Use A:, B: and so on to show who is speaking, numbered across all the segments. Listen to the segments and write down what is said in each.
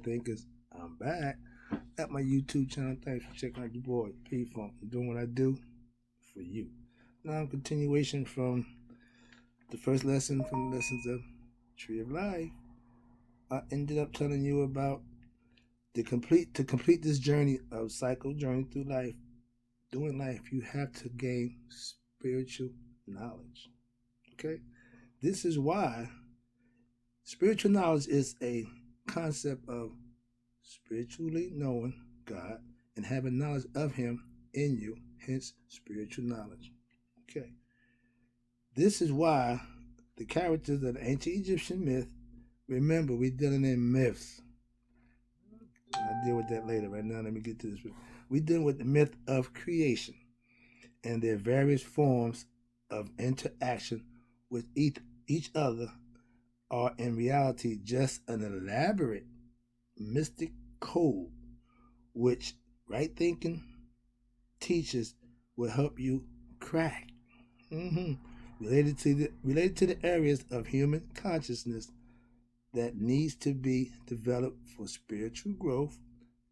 A: thinkers. I'm back at my YouTube channel. Thanks for checking out your boy P Funk. I'm doing what I do for you. Now, in continuation from the first lesson from the lessons of Tree of Life, I ended up telling you about to complete this journey of cycle journey through life. Doing life, you have to gain spiritual knowledge. Okay, this is why spiritual knowledge is a concept of spiritually knowing God and having knowledge of Him in you, hence spiritual knowledge. Okay. This is why the characters of the ancient Egyptian myth, remember, we're dealing in myths. I'll deal with that later. Right now, let me get to this. We're dealing with the myth of creation and their various forms of interaction with each other are in reality just an elaborate mystic code which right thinking teachers will help you crack. Related to the areas of human consciousness that needs to be developed for spiritual growth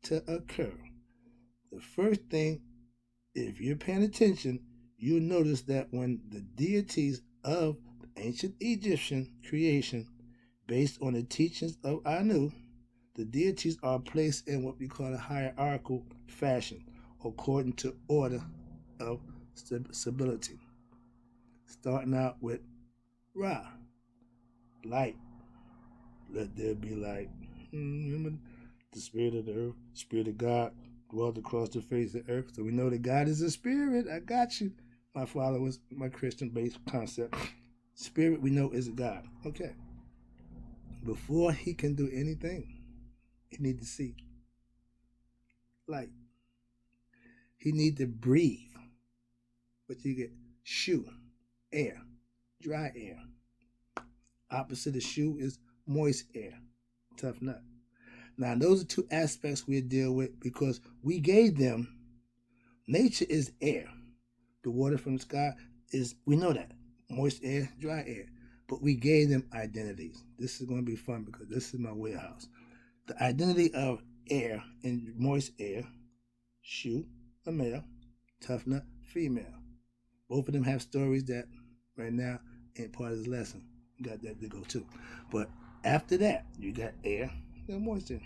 A: to occur. The first thing, if you're paying attention, you'll notice that when the deities of the ancient Egyptian creation, based on the teachings of Anu, the deities are placed in what we call a hierarchical fashion, according to order of stability. Starting out with Ra, light. Let there be light. Remember, the spirit of the earth, spirit of God dwelt across the face of the earth. So we know that God is a spirit. I got you, my followers, my Christian-based concept. Spirit we know is a God. Okay. Before he can do anything, he need to see light. He need to breathe. But you get shu, air, dry air. Opposite of shu is moist air, tough nut. Now, those are two aspects we deal with because we gave them, nature is air. The water from the sky is, we know that, moist air, dry air. But we gave them identities. This is going to be fun because this is my warehouse. The identity of air and moist air, shu, a male, tough nut, female. Both of them have stories that right now ain't part of this lesson. You got that to go too. But after that, you got air and moisture.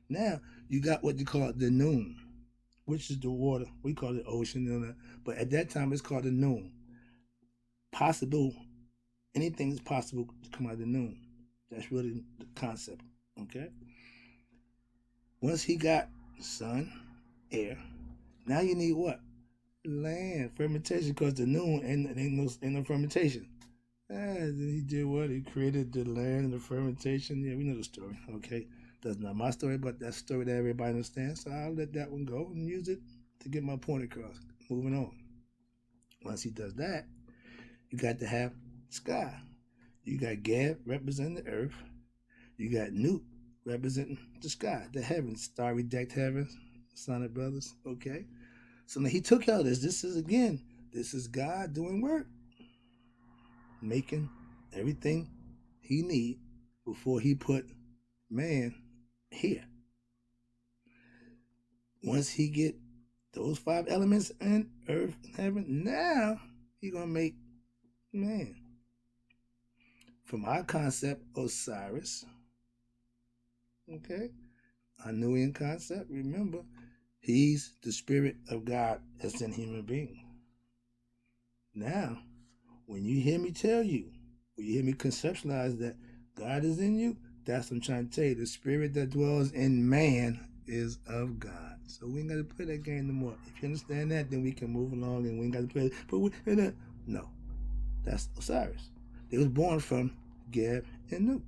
A: Now, you got what you call the noon, which is the water. We call it ocean. But at that time, it's called the noon. Possible, anything is possible to come out of the noon. That's really the concept, okay? Once he got sun, air, now you need what? Land, fermentation, because the noon ain't no fermentation. He did what? He created the land and the fermentation. Yeah, we know the story, okay? That's not my story, but that's a story that everybody understands. So I'll let that one go and use it to get my point across. Moving on. Once he does that, you got to have sky. You got Gab representing the earth. You got Newt representing the sky, the heavens, starry decked heavens, Sonic Brothers, okay? So now he took out this. This is God doing work. Making everything he need before he put man here. Once he get those 5 elements in earth and heaven, now he gonna make man. From our concept, Osiris, okay, Anuian concept, remember, he's the spirit of God that's in human being. Now, when you hear me tell you, when you hear me conceptualize that God is in you, that's what I'm trying to tell you. The spirit that dwells in man is of God. So we ain't got to play that game no more. If you understand that, then we can move along and we ain't got to play it. But no, that's Osiris. They was born from Geb and Nut.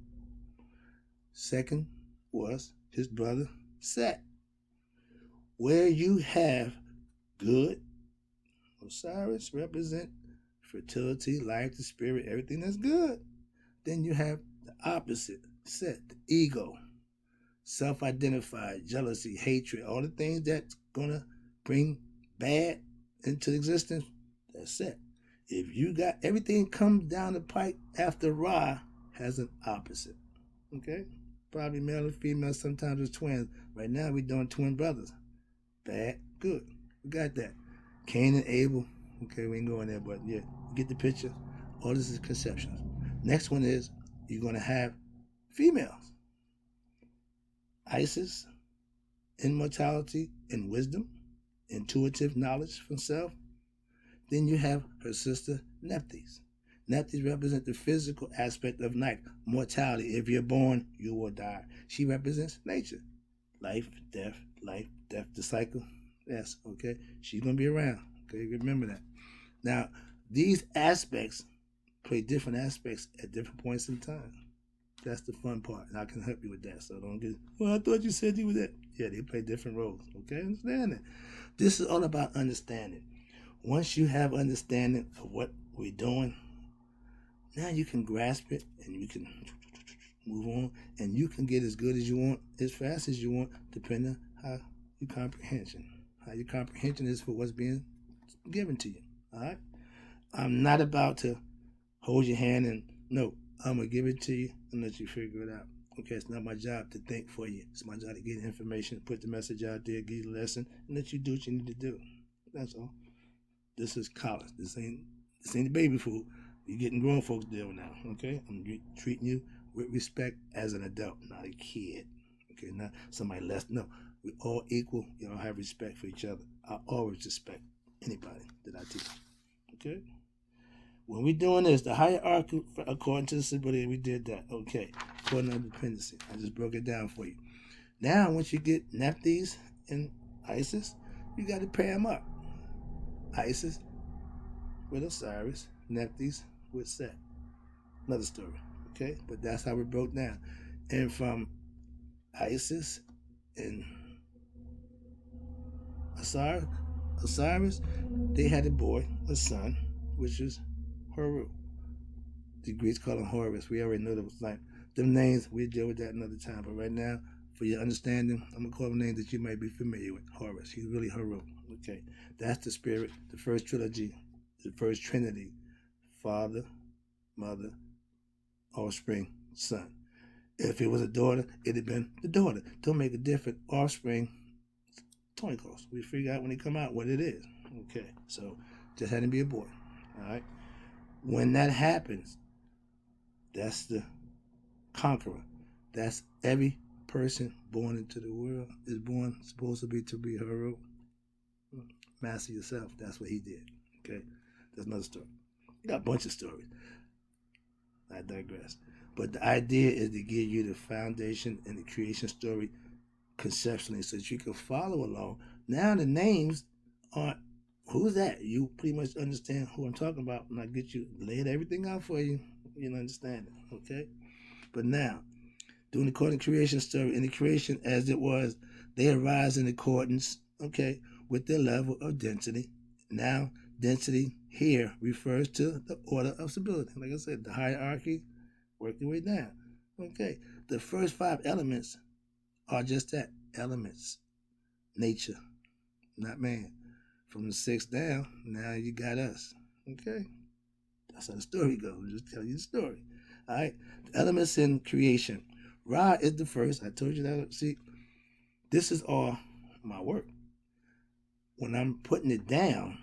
A: Second was his brother Set. Where you have good, Osiris represent fertility, life, the spirit, everything that's good. Then you have the opposite, Set, the ego, self-identified, jealousy, hatred, all the things that's gonna bring bad into existence. That's Set. If you got everything comes down the pipe after Ra has an opposite. Okay? Probably male and female, sometimes it's twins. Right now we're doing twin brothers. Bad, good. We got that. Cain and Abel. Okay, we ain't going there, but yeah, you get the picture. All this is conceptions. Next one is you're going to have females. Isis, immortality and wisdom, intuitive knowledge from self. Then you have her sister Nephthys. Nephthys represents the physical aspect of life, mortality. If you're born, you will die. She represents nature. Life, death, the cycle. Yes, okay. She's going to be around. Okay, remember that. Now, these aspects play different aspects at different points in time. That's the fun part, and I can help you with that. So don't get, well, I thought you said you were that. Yeah, they play different roles. Okay, understand that. This is all about understanding. Once you have understanding of what we're doing, now you can grasp it and you can move on, and you can get as good as you want, as fast as you want, depending on how your comprehension is for what's being given to you. All right. I'm not about to hold your hand and no, I'm gonna give it to you and let you figure it out. Okay, it's not my job to think for you. It's my job to get information, put the message out there, give you the lesson, and let you do what you need to do. That's all. This is college. This ain't the baby food. You're getting grown folks deal now. Okay, I'm treating you with respect as an adult, not a kid. Okay, not somebody less. No, we're all equal. You all have respect for each other. I always respect anybody that I teach. Okay. When we're doing this, the hierarchy according to the stability, we did that. Okay. According to dependency. I just broke it down for you. Now, once you get Nephthys and Isis, you got to pair them up. Isis with Osiris, Nephthys with Set. Another story. Okay? But that's how it broke down. And from Isis and Osiris, they had a boy, a son, which is Horus. The Greeks call him Horus. We already know that was like them names. We'll deal with that another time. But right now, for your understanding, I'm gonna call them names that you might be familiar with. Horus. He's really Horus. Okay, that's the spirit. The first trilogy, the first trinity: Father, Mother, Offspring, Son. If it was a daughter, it'd have been the daughter. Don't make a difference. Offspring, twinkles. We figure out when they come out what it is. Okay, so just had to be a boy. All right. When that happens, that's the conqueror. That's every person born into the world is born supposed to be hero. Master yourself. That's what he did. Okay, that's another story. You got a bunch of stories. I digress. But the idea is to give you the foundation and the creation story conceptually so that you can follow along. Now the names aren't who's that? You pretty much understand who I'm talking about when I get you laid everything out for you. You'll understand it, okay? But now, doing the according creation story, in the creation as it was, they arise in accordance, okay, with their level of density. Now, density here refers to the order of stability. Like I said, the hierarchy, work your way down. Okay, the first 5 elements are just that, elements, nature, not man. From the 6th down, now you got us. Okay? That's how the story goes. I'll just tell you the story. All right? The elements in creation. Ra is the first. I told you that. See, this is all my work. When I'm putting it down,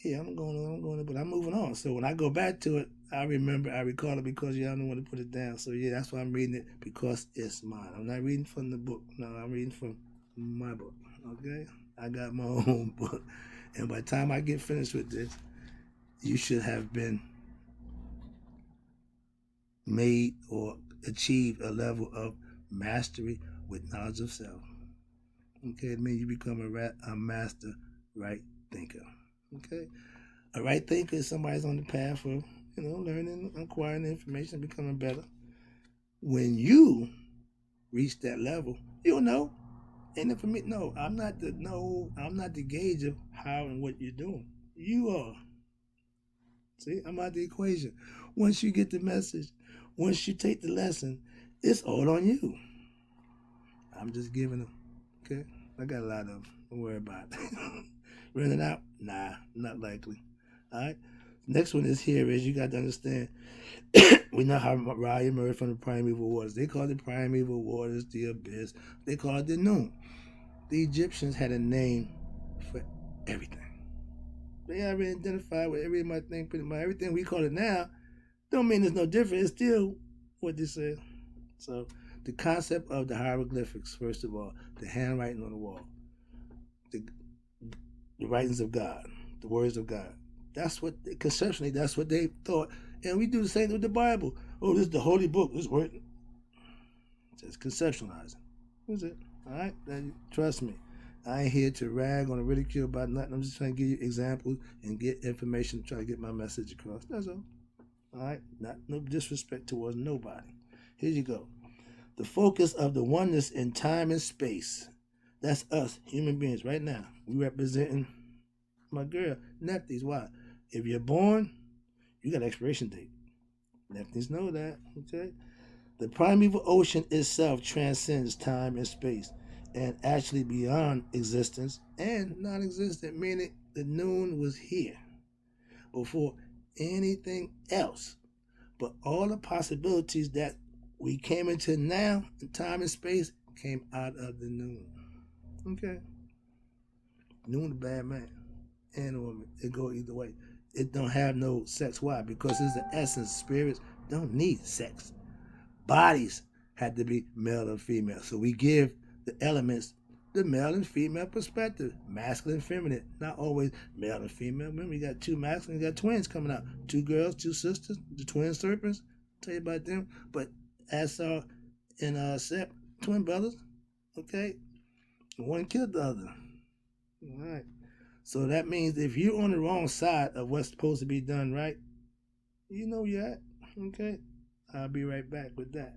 A: yeah, I'm going, but I'm moving on. So when I go back to it, I recall it because y'all don't want to put it down. So yeah, that's why I'm reading it, because it's mine. I'm not reading from the book. No, I'm reading from my book. Okay? I got my own book. And by the time I get finished with this, you should have been made or achieved a level of mastery with knowledge of self. Okay, it means you become a master right thinker. Okay? A right thinker is somebody's on the path of, learning, acquiring information, becoming better. When you reach that level, you'll know. And for me, I'm not the gauge of how and what you're doing. You are. See, I'm out the equation. Once you get the message, once you take the lesson, it's all on you. I'm just giving them. Okay? I got a lot of them. Don't worry about it. Running out? Nah, not likely. All right? Next one is here is you got to understand we know how Ra emerged from the primeval waters. They called the primeval waters the abyss. They called it the noon. The Egyptians had a name for everything. They already identified with every my thing, pretty much everything we call it now. Don't mean it's no different. It's still what they said. So the concept of the hieroglyphics, first of all, the handwriting on the wall, the, the writings of God, the words of God. That's what conceptually. That's what they thought, and we do the same with the Bible. Oh, this is the holy book. This word, just conceptualizing. That's it. All right, trust me. I ain't here to rag on or ridicule about nothing. I'm just trying to give you examples and get information, try to get my message across. That's all. All right, not no disrespect towards nobody. Here you go. The focus of the oneness in time and space. That's us, human beings, right now. We representing my girl, Nephies. Why? If you're born, you got an expiration date. Nephies know that, okay? The primeval ocean itself transcends time and space and actually beyond existence and non-existent, meaning the noon was here before anything else. But all the possibilities that we came into now in time and space came out of the noon. Okay? Noon, a bad man and a woman. It go either way. It don't have no sex. Why? Because it's the essence. Spirits don't need sex. Bodies had to be male and female. So we give the elements the male and female perspective. Masculine and feminine. Not always male and female. Remember, you got two masculine, you got twins coming out. Two girls, two sisters, the twin serpents. I'll tell you about them. But Asar and Seth, twin brothers. Okay? One killed the other. All right. So that means if you're on the wrong side of what's supposed to be done right, you know you're at. Okay? I'll be right back with that.